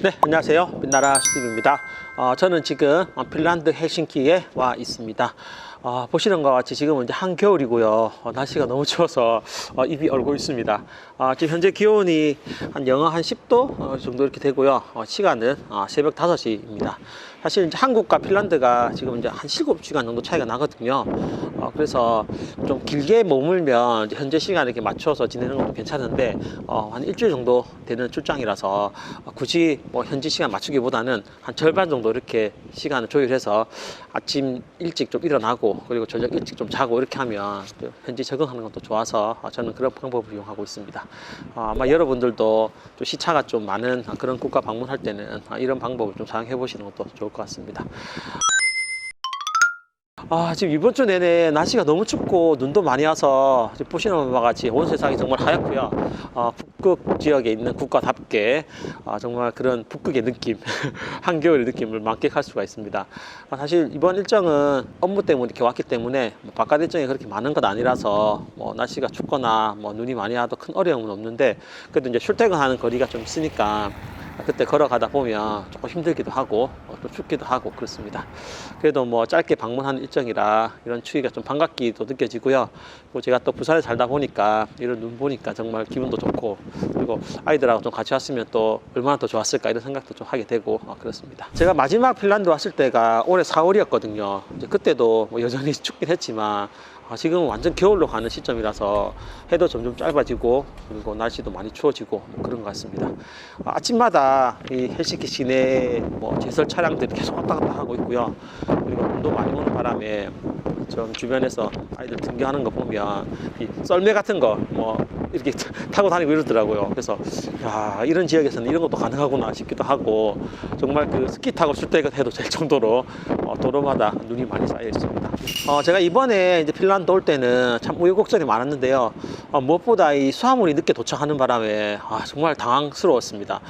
네, 안녕하세요. 빛나라 스티브입니다. 저는 지금 핀란드 헬싱키에 와 있습니다. 보시는 것 같이 지금은 이제 한겨울이고요. 날씨가 너무 추워서 입이 얼고 있습니다. 지금 현재 기온이 한 영하 한 10도 정도 이렇게 되고요. 시간은 새벽 5시입니다. 사실 이제 한국과 핀란드가 지금 이제 한 7시간 정도 차이가 나거든요. 그래서 좀 길게 머물면 이제 현재 시간에 이렇게 맞춰서 지내는 것도 괜찮은데 한 일주일 정도 되는 출장이라서 굳이 뭐 현지 시간 맞추기보다는 한 절반 정도 이렇게 시간을 조율해서 아침 일찍 좀 일어나고 그리고 저녁 일찍 좀 자고 이렇게 하면 현지 적응하는 것도 좋아서 저는 그런 방법을 이용하고 있습니다. 아마 여러분들도 좀 시차가 좀 많은 그런 국가 방문할 때는 이런 방법을 좀 사용해 보시는 것도 좋을 것 같습니다. 지금 이번 주 내내 날씨가 너무 춥고 눈도 많이 와서 지금 보시는 바와 같이 온 세상이 정말 하얗고요. 북극 지역에 있는 국가답게 정말 그런 북극의 느낌, 한겨울의 느낌을 만끽할 수가 있습니다. 사실 이번 일정은 업무 때문에 이렇게 왔기 때문에 바깥 일정이 그렇게 많은 건 아니라서 뭐 날씨가 춥거나 뭐 눈이 많이 와도 큰 어려움은 없는데 그래도 이제 출퇴근하는 거리가 좀 있으니까 그때 걸어가다 보면 조금 힘들기도 하고 또 춥기도 하고 그렇습니다. 그래도 뭐 짧게 방문하는 일정이라 이런 추위가 좀 반갑기도 느껴지고요. 그리고 제가 또 부산에 살다 보니까 이런 눈 보니까 정말 기분도 좋고 그리고 아이들하고 좀 같이 왔으면 또 얼마나 더 좋았을까 이런 생각도 좀 하게 되고 그렇습니다. 제가 마지막 핀란드 왔을 때가 올해 4월이었거든요. 이제 그때도 뭐 여전히 춥긴 했지만 지금은 완전 겨울로 가는 시점이라서 해도 점점 짧아지고 그리고 날씨도 많이 추워지고 뭐 그런 것 같습니다. 아침마다 이 헬싱키 시내 뭐 제설 차량들이 계속 왔다 갔다 하고 있고요. 그리고 눈도 많이 오는 바람에 좀 주변에서 아이들 등교하는 거 보면 이 썰매 같은 거 뭐 이렇게 타고 다니고 이러더라고요. 그래서 야, 이런 지역에서는 이런 것도 가능하구나 싶기도 하고 정말 그 스키 타고 출퇴근해도 될 정도로 도로마다 눈이 많이 쌓여 있습니다. 제가 이번에 이제 핀란드 올 때는 참 우여곡절이 많았는데요. 무엇보다 이 수화물이 늦게 도착하는 바람에 정말 당황스러웠습니다.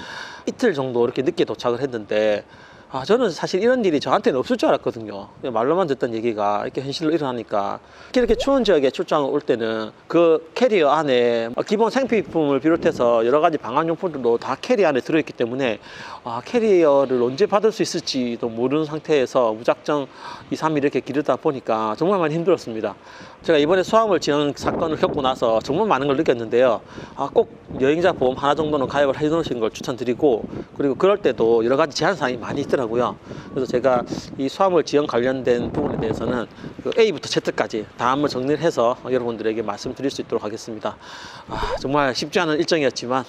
이틀 정도 이렇게 늦게 도착을 했는데 저는 사실 이런 일이 저한테는 없을 줄 알았거든요. 말로만 듣던 얘기가 이렇게 현실로 일어나니까 이렇게 추운 지역에 출장을 올 때는 그 캐리어 안에 기본 생필품을 비롯해서 여러 가지 방한용품들도 다 캐리어 안에 들어있기 때문에 캐리어를 언제 받을 수 있을지도 모르는 상태에서 무작정 2, 3일 이렇게 기르다 보니까 정말 많이 힘들었습니다. 제가 이번에 수화물 지연 사건을 겪고 나서 정말 많은 걸 느꼈는데요. 꼭 여행자 보험 하나 정도는 가입을 해 놓으시는 걸 추천드리고 그리고 그럴 때도 여러 가지 제한사항이 많이 있더라고요. 그래서 제가 이 수화물 지연 관련된 부분에 대해서는 그 A부터 Z까지 다 한번 정리를 해서 여러분들에게 말씀드릴 수 있도록 하겠습니다. 정말 쉽지 않은 일정이었지만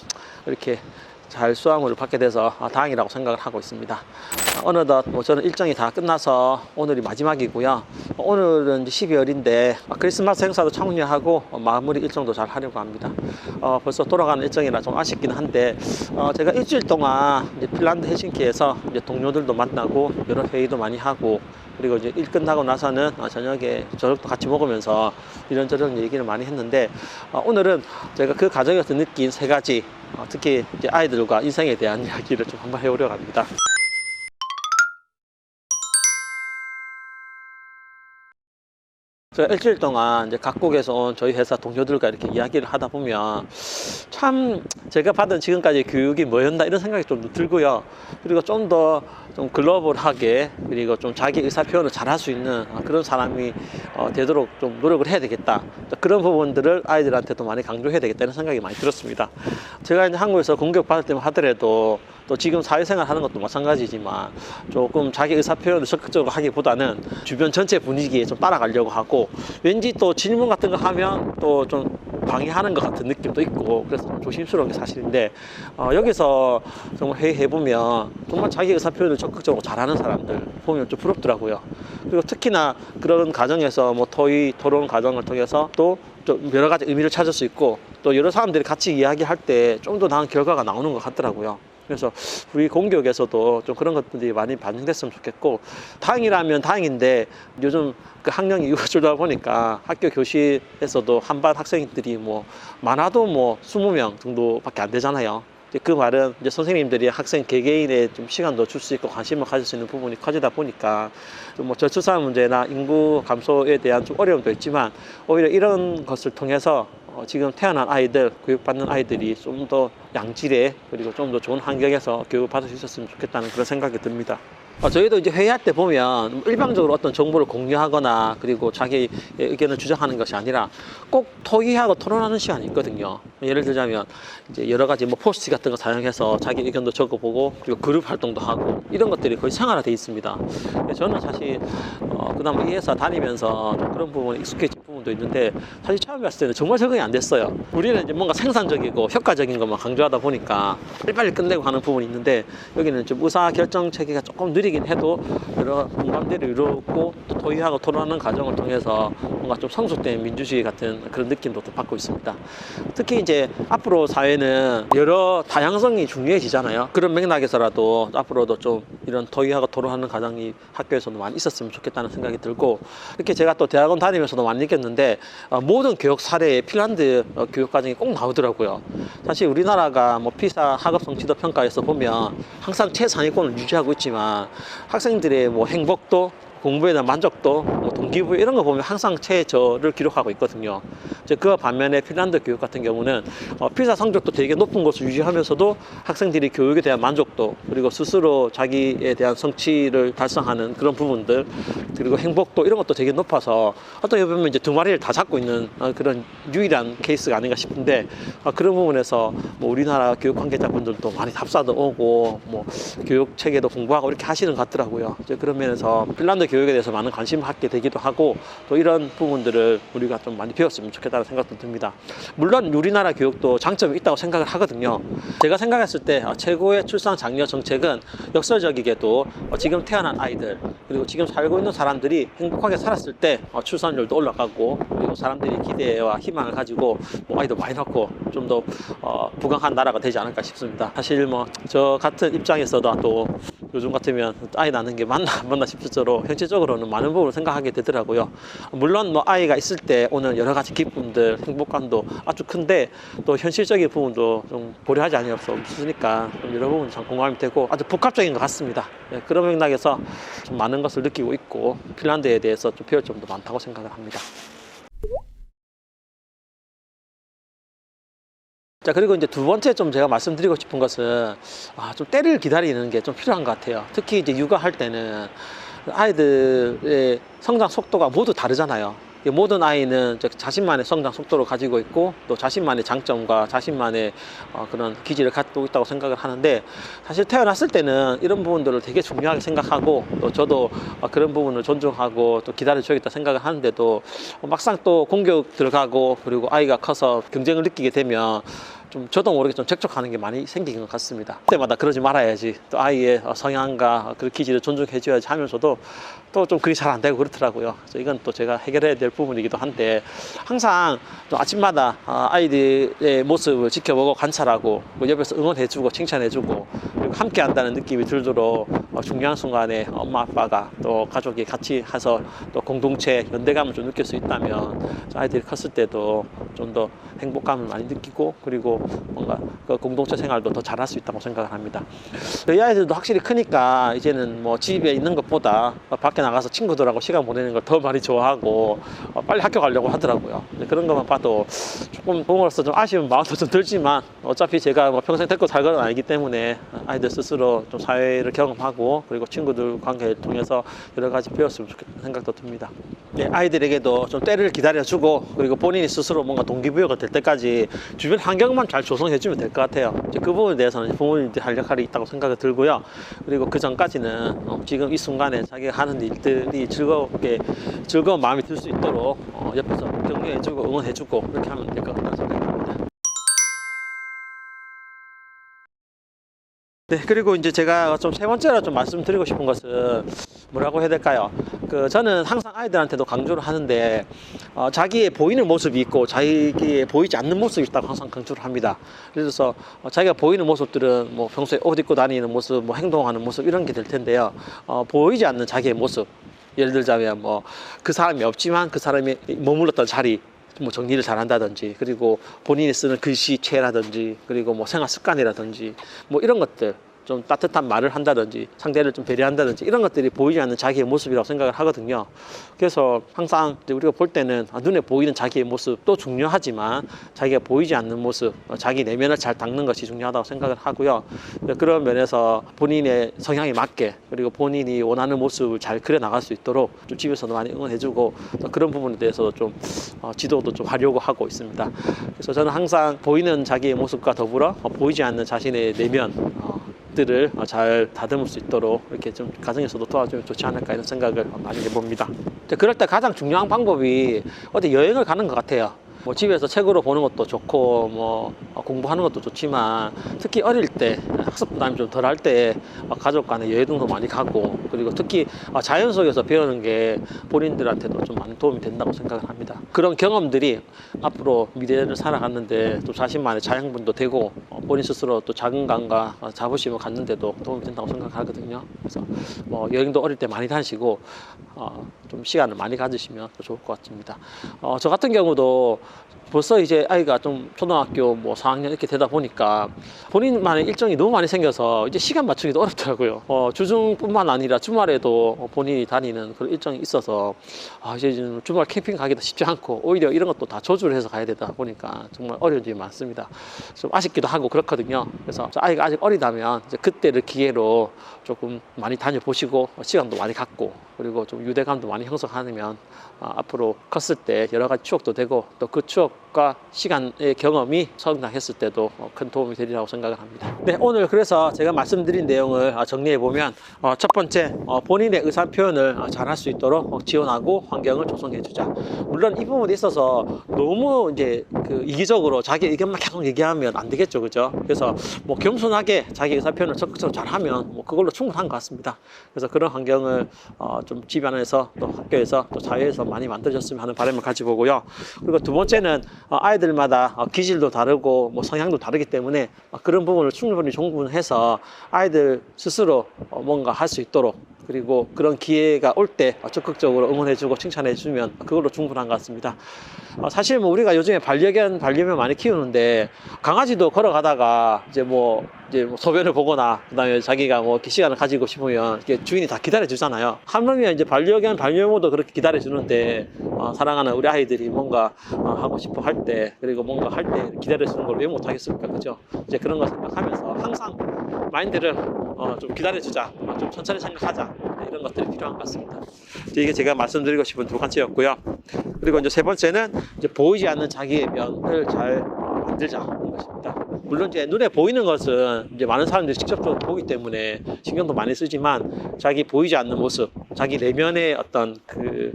이렇게 잘 수화물을 받게 돼서 다행이라고 생각을 하고 있습니다. 어느덧 뭐 저는 일정이 다 끝나서 오늘이 마지막이고요. 오늘은 12월인데 크리스마스 행사도 참여하고 마무리 일정도 잘 하려고 합니다. 벌써 돌아가는 일정이라 좀 아쉽긴 한데 제가 일주일 동안 이제 핀란드 헬싱키에서 이제 동료들도 만나고 여러 회의도 많이 하고 그리고 이제 일 끝나고 나서는 저녁에 저녁도 같이 먹으면서 이런저런 얘기를 많이 했는데 오늘은 제가 그 과정에서 느낀 3가지 특히 이제 아이들과 인생에 대한 이야기를 좀 한번 해보려고 합니다. 제가 일주일 동안 이제 각국에서 온 저희 회사 동료들과 이렇게 이야기를 하다 보면 참 제가 받은 지금까지 교육이 뭐였나 이런 생각이 좀 들고요. 그리고 좀 더 좀 글로벌하게 그리고 좀 자기 의사 표현을 잘 할 수 있는 그런 사람이 되도록 좀 노력을 해야 되겠다. 그런 부분들을 아이들한테도 많이 강조해야 되겠다는 생각이 많이 들었습니다. 제가 이제 한국에서 공격받을 때만 하더라도 또 지금 사회생활 하는 것도 마찬가지지만 조금 자기 의사 표현을 적극적으로 하기보다는 주변 전체 분위기에 좀 따라가려고 하고 왠지 또 질문 같은 거 하면 또 좀 방해하는 것 같은 느낌도 있고 그래서 좀 조심스러운 게 사실인데 여기서 정말 회의해보면 정말 자기 의사 표현을 적극적으로 잘하는 사람들 보면 좀 부럽더라고요. 그리고 특히나 그런 과정에서 뭐 토론 과정을 통해서 또 좀 여러 가지 의미를 찾을 수 있고 또 여러 사람들이 같이 이야기할 때 좀 더 나은 결과가 나오는 것 같더라고요. 그래서 우리 공교육에서도 좀 그런 것들이 많이 반영됐으면 좋겠고 다행이라면 다행인데 요즘 그 학령이 이루어지다 보니까 학교 교실에서도 한반 학생들이 뭐 많아도 뭐 20명 정도밖에 안 되잖아요. 그 말은 이제 선생님들이 학생 개개인의 좀 시간도 줄 수 있고 관심을 가질 수 있는 부분이 커지다 보니까 좀 뭐 저출산 문제나 인구 감소에 대한 좀 어려움도 있지만 오히려 이런 것을 통해서 지금 태어난 아이들, 교육받는 아이들이 좀 더 양질의 그리고 좀 더 좋은 환경에서 교육을 받을 수 있었으면 좋겠다는 그런 생각이 듭니다. 저희도 이제 회의할 때 보면 일방적으로 어떤 정보를 공유하거나 그리고 자기 의견을 주장하는 것이 아니라 꼭 토의하고 토론하는 시간이 있거든요. 예를 들자면 이제 여러 가지 뭐 포스트 같은 거 사용해서 자기 의견도 적어보고 그리고 그룹 활동도 하고 이런 것들이 거의 생활화돼 있습니다. 저는 사실 그다음 이 회사 다니면서 좀 그런 부분에 익숙해진 부분도 있는데 사실 처음에 봤을 때는 정말 적응이 안 됐어요. 우리는 이제 뭔가 생산적이고 효과적인 것만 강조하다 보니까 빨리빨리 끝내고 하는 부분이 있는데 여기는 좀 의사 결정 체계가 조금 느리긴 해도 여러 공감대를 이루고 또 토의하고 토론하는 과정을 통해서 뭔가 좀 성숙된 민주주의 같은 그런 느낌도 또 받고 있습니다. 특히 이제 앞으로 사회는 여러 다양성이 중요해지잖아요. 그런 맥락에서라도 앞으로도 좀 이런 토의하고 토론하는 과정이 학교에서도 많이 있었으면 좋겠다는 생각이 들고 이렇게 제가 또 대학원 다니면서도 많이 느꼈는데 모든 교육 사례에 핀란드 교육 과정이 꼭 나오더라고요. 사실 우리나라가 뭐 피사 학업 성취도 평가에서 보면 항상 최상위권을 유지하고 있지만 학생들의 뭐 행복도 공부에 대한 만족도, 뭐 동기부여 이런 거 보면 항상 최저를 기록하고 있거든요. 이제 그와 반면에 핀란드 교육 같은 경우는 피사 성적도 되게 높은 것을 유지하면서도 학생들이 교육에 대한 만족도 그리고 스스로 자기에 대한 성취를 달성하는 그런 부분들 그리고 행복도 이런 것도 되게 높아서 어떻게 보면 이제 두 마리를 다 잡고 있는 그런 유일한 케이스가 아닌가 싶은데 그런 부분에서 뭐 우리나라 교육 관계자분들도 많이 답사도 오고 뭐 교육 체계도 공부하고 이렇게 하시는 것 같더라고요. 이제 그런 면에서 핀란드 교육에 대해서 많은 관심을 갖게 되기도 하고 또 이런 부분들을 우리가 좀 많이 배웠으면 좋겠다는 생각도 듭니다. 물론 우리나라 교육도 장점이 있다고 생각을 하거든요. 제가 생각했을 때 최고의 출산 장려 정책은 역설적이게도 지금 태어난 아이들 그리고 지금 살고 있는 사람들이 행복하게 살았을 때 출산율도 올라가고 그리고 사람들이 기대와 희망을 가지고 뭐 아이도 많이 낳고 좀 더 부강한 나라가 되지 않을까 싶습니다. 사실 뭐 저 같은 입장에서도 또 요즘 같으면 아이 낳는 게 맞나 안 맞나 싶을 정도로 현실적으로는 많은 부분을 생각하게 되더라고요. 물론 뭐 아이가 있을 때 오는 여러 가지 기쁨들, 행복감도 아주 큰데 또 현실적인 부분도 좀 고려하지 않을 수 없으니까 좀 여러 부분 참 공감이 되고 아주 복합적인 것 같습니다. 네, 그런 맥락에서 좀 많은 것을 느끼고 있고 핀란드에 대해서 좀 배울 점도 많다고 생각을 합니다. 자, 그리고 이제 두 번째 좀 제가 말씀드리고 싶은 것은 좀 때를 기다리는 게 좀 필요한 것 같아요. 특히 이제 육아할 때는 아이들의 성장 속도가 모두 다르잖아요. 모든 아이는 자신만의 성장 속도를 가지고 있고 또 자신만의 장점과 자신만의 그런 기질을 갖고 있다고 생각을 하는데 사실 태어났을 때는 이런 부분들을 되게 중요하게 생각하고 또 저도 그런 부분을 존중하고 또 기다려줘야겠다 생각을 하는데도 막상 또 공교육 들어가고 그리고 아이가 커서 경쟁을 느끼게 되면 좀 저도 모르게 좀 적적하는 게 많이 생기는 것 같습니다. 그때마다 그러지 말아야지 또 아이의 성향과 그 기질을 존중해줘야지 하면서도 또 좀 그게 잘 안 되고 그렇더라고요. 그래서 이건 또 제가 해결해야 될 부분이기도 한데 항상 또 아침마다 아이들의 모습을 지켜보고 관찰하고 뭐 옆에서 응원해주고 칭찬해주고 그리고 함께 한다는 느낌이 들도록 중요한 순간에 엄마 아빠가 또 가족이 같이 해서 또 공동체 연대감을 좀 느낄 수 있다면 아이들이 컸을 때도 좀 더 행복감을 많이 느끼고 그리고 뭔가 그 공동체 생활도 더 잘할 수 있다고 생각을 합니다. 저희 아이들도 확실히 크니까 이제는 뭐 집에 있는 것보다 밖에 나가서 친구들하고 시간 보내는 걸 더 많이 좋아하고 빨리 학교 가려고 하더라고요. 그런 것만 봐도 조금 부모로서 좀 아쉬운 마음도 좀 들지만 어차피 제가 뭐 평생 데리고 살 건 아니기 때문에 아이들 스스로 좀 사회를 경험하고 그리고 친구들 관계를 통해서 여러 가지 배웠으면 좋겠다는 생각도 듭니다. 네, 아이들에게도 좀 때를 기다려주고 그리고 본인이 스스로 뭔가 동기부여가 될 때까지 주변 환경만 잘 조성해주면 될 것 같아요. 이제 그 부분에 대해서는 부모님들이 할 역할이 있다고 생각이 들고요. 그리고 그 전까지는 지금 이 순간에 자기가 하는 일들이 즐거운 마음이 들 수 있도록 옆에서 격려해주고 응원해주고 그렇게 하면 될 것 같다는 생각이 듭니다. 네, 그리고 이제 제가 좀 세 번째로 좀 말씀드리고 싶은 것은 뭐라고 해야 될까요? 저는 항상 아이들한테도 강조를 하는데 자기의 보이는 모습이 있고 자기의 보이지 않는 모습이 있다고 항상 강조를 합니다. 그래서 자기가 보이는 모습들은 뭐 평소에 옷 입고 다니는 모습, 뭐 행동하는 모습 이런 게 될 텐데요. 보이지 않는 자기의 모습, 예를 들자면 뭐 그 사람이 없지만 그 사람이 머물렀던 자리 뭐 정리를 잘한다든지 그리고 본인이 쓰는 글씨체라든지 그리고 뭐 생활 습관이라든지 뭐 이런 것들 좀 따뜻한 말을 한다든지 상대를 좀 배려한다든지 이런 것들이 보이지 않는 자기의 모습이라고 생각을 하거든요. 그래서 항상 이제 우리가 볼 때는 눈에 보이는 자기의 모습도 중요하지만 자기가 보이지 않는 모습, 자기 내면을 잘 닦는 것이 중요하다고 생각을 하고요. 그런 면에서 본인의 성향에 맞게 그리고 본인이 원하는 모습을 잘 그려 나갈 수 있도록 좀 집에서도 많이 응원해주고 또 그런 부분에 대해서도 좀 지도도 좀 하려고 하고 있습니다. 그래서 저는 항상 보이는 자기의 모습과 더불어 보이지 않는 자신의 내면 들을 잘 다듬을 수 있도록 이렇게 좀 가정에서도 도와주면 좋지 않을까 이런 생각을 많이 해봅니다. 그럴 때 가장 중요한 방법이 어디 여행을 가는 것 같아요. 뭐 집에서 책으로 보는 것도 좋고 뭐 공부하는 것도 좋지만 특히 어릴 때 학습 부담이 좀 덜 할 때 가족 간에 여행도 많이 가고 그리고 특히 자연 속에서 배우는 게 본인들한테도 좀 많은 도움이 된다고 생각을 합니다. 그런 경험들이 앞으로 미래를 살아가는데 또 자신만의 자양분도 되고 본인 스스로 또 자긍감과 자부심을 갖는데도 도움이 된다고 생각하거든요. 그래서 뭐 여행도 어릴 때 많이 다니시고 좀 시간을 많이 가지시면 좋을 것 같습니다. 저 같은 경우도 벌써 이제 아이가 좀 초등학교 뭐 4학년 이렇게 되다 보니까 본인만의 일정이 너무 많이 생겨서 이제 시간 맞추기도 어렵더라고요. 주중뿐만 아니라 주말에도 본인이 다니는 그런 일정이 있어서 이제 주말 캠핑 가기도 쉽지 않고 오히려 이런 것도 다 조절을 해서 가야 되다 보니까 정말 어려운 점이 많습니다. 좀 아쉽기도 하고 그렇거든요. 그래서 아이가 아직 어리다면 이제 그때를 기회로 조금 많이 다녀보시고 시간도 많이 갖고 그리고 좀 유대감도 많이 형성하면 앞으로 컸을 때 여러 가지 추억도 되고 또 그 추억과 시간의 경험이 성장했을 때도 큰 도움이 되리라고 생각을 합니다. 네, 오늘 그래서 제가 말씀드린 내용을 정리해 보면 첫 번째 본인의 의사 표현을 잘 할 수 있도록 지원하고 환경을 조성해 주자. 물론 이 부분에 있어서 너무 이제 이기적으로 자기 의견만 계속 얘기하면 안 되겠죠, 그죠? 그래서 뭐 겸손하게 자기 의사 표현을 적극적으로 잘 하면 뭐 그걸로 충분한 것 같습니다. 그래서 그런 환경을 좀 집안에서 또 학교에서 또 사회에서 많이 만들어졌으면 하는 바람을 가지고 오고요. 그리고 두 번째는 아이들마다 기질도 다르고 뭐 성향도 다르기 때문에 그런 부분을 충분히 종분해서 아이들 스스로 뭔가 할 수 있도록 그리고 그런 기회가 올 때 적극적으로 응원해주고 칭찬해주면 그걸로 충분한 것 같습니다. 사실 뭐 우리가 요즘에 반려견 많이 키우는데 강아지도 걸어가다가 이제 뭐 소변을 보거나 그다음에 자기가 뭐 이렇게 시간을 가지고 싶으면 이렇게 주인이 다 기다려 주잖아요. 하물며 이제 반려묘도 그렇게 기다려 주는데 사랑하는 우리 아이들이 뭔가 하고 싶어 할 때 그리고 뭔가 할 때 기다려 주는 걸 왜 못 하겠습니까, 그죠? 이제 그런 거 생각하면서 항상 마인드를 좀 기다려 주자, 좀 천천히 생각하자 이런 것들이 필요한 것 같습니다. 이게 제가 말씀드리고 싶은 두 가지였고요. 그리고 이제 세 번째는 이제 보이지 않는 자기의 면을 잘 만들자는 것입니다. 물론 이제 눈에 보이는 것은 이제 많은 사람들이 직접적으로 보기 때문에 신경도 많이 쓰지만 자기 보이지 않는 모습, 자기 내면의 어떤 그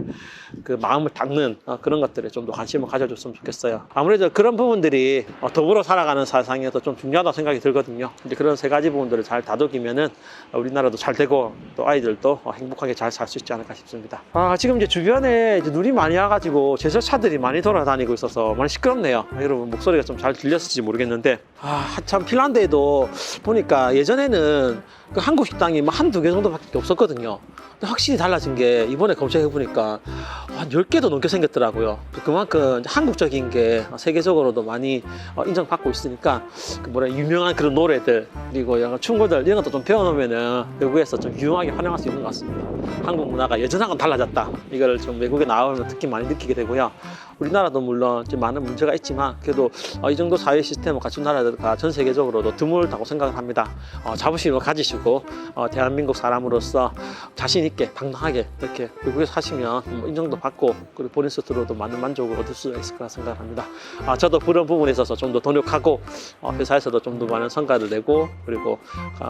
마음을 닦는 그런 것들에 좀 더 관심을 가져줬으면 좋겠어요. 아무래도 그런 부분들이 더불어 살아가는 세상에서 좀 중요하다고 생각이 들거든요. 이제 그런 세 가지 부분들을 잘 다독이면은 우리나라도 잘 되고 또 아이들도 행복하게 잘 살 수 있지 않을까 싶습니다. 지금 이제 주변에 이제 눈이 많이 와가지고 제설차들이 많이 돌아다니고 있어서 많이 시끄럽네요. 여러분 목소리가 좀 잘 들렸을지 모르겠는데 참 핀란드에도 보니까 예전에는 그 한국 식당이 뭐 한두 개 정도밖에 없었거든요. 근데 확실히 달라진 게 이번에 검색해 보니까 한 10개도 넘게 생겼더라고요. 그만큼 한국적인 게 세계적으로도 많이 인정받고 있으니까 유명한 그런 노래들 그리고 약간 춤구들 이런 것도 좀 배워놓으면은 외국에서 좀 유용하게 활용할 수 있는 것 같습니다. 한국 문화가 예전하고는 달라졌다. 이걸 좀 외국에 나오면 특히 많이 느끼게 되고요. 우리나라도 물론 좀 많은 문제가 있지만 그래도 이 정도 사회 시스템을 갖춘 나라들과 전 세계적으로도 드물다고 생각을 합니다. 자부심을 가지시고 대한민국 사람으로서 자신 있게 당당하게 이렇게 외국에서 사시면 인정도 받고 그리고 본인 스스로도 많은 만족을 얻을 수 있을 거라 생각을 합니다. 저도 그런 부분에 있어서 좀 더 노력하고 회사에서도 좀 더 많은 성과를 내고 그리고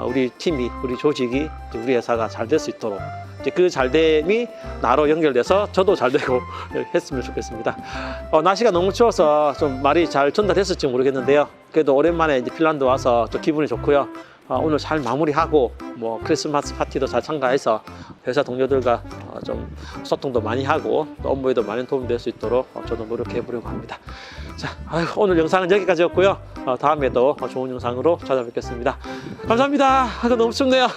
우리 팀이 우리 조직이 우리 회사가 잘 될 수 있도록 이제 그 잘됨이 나로 연결돼서 저도 잘 되고 했으면 좋겠습니다. 날씨가 너무 추워서 좀 말이 잘 전달됐을지 모르겠는데요. 그래도 오랜만에 이제 핀란드 와서 좀 기분이 좋고요. 오늘 잘 마무리하고 뭐 크리스마스 파티도 잘 참가해서 회사 동료들과 좀 소통도 많이 하고 또 업무에도 많은 도움이 될 수 있도록 저도 노력해 보려고 합니다. 자, 오늘 영상은 여기까지였고요. 다음에도 좋은 영상으로 찾아뵙겠습니다. 감사합니다. 너무 춥네요.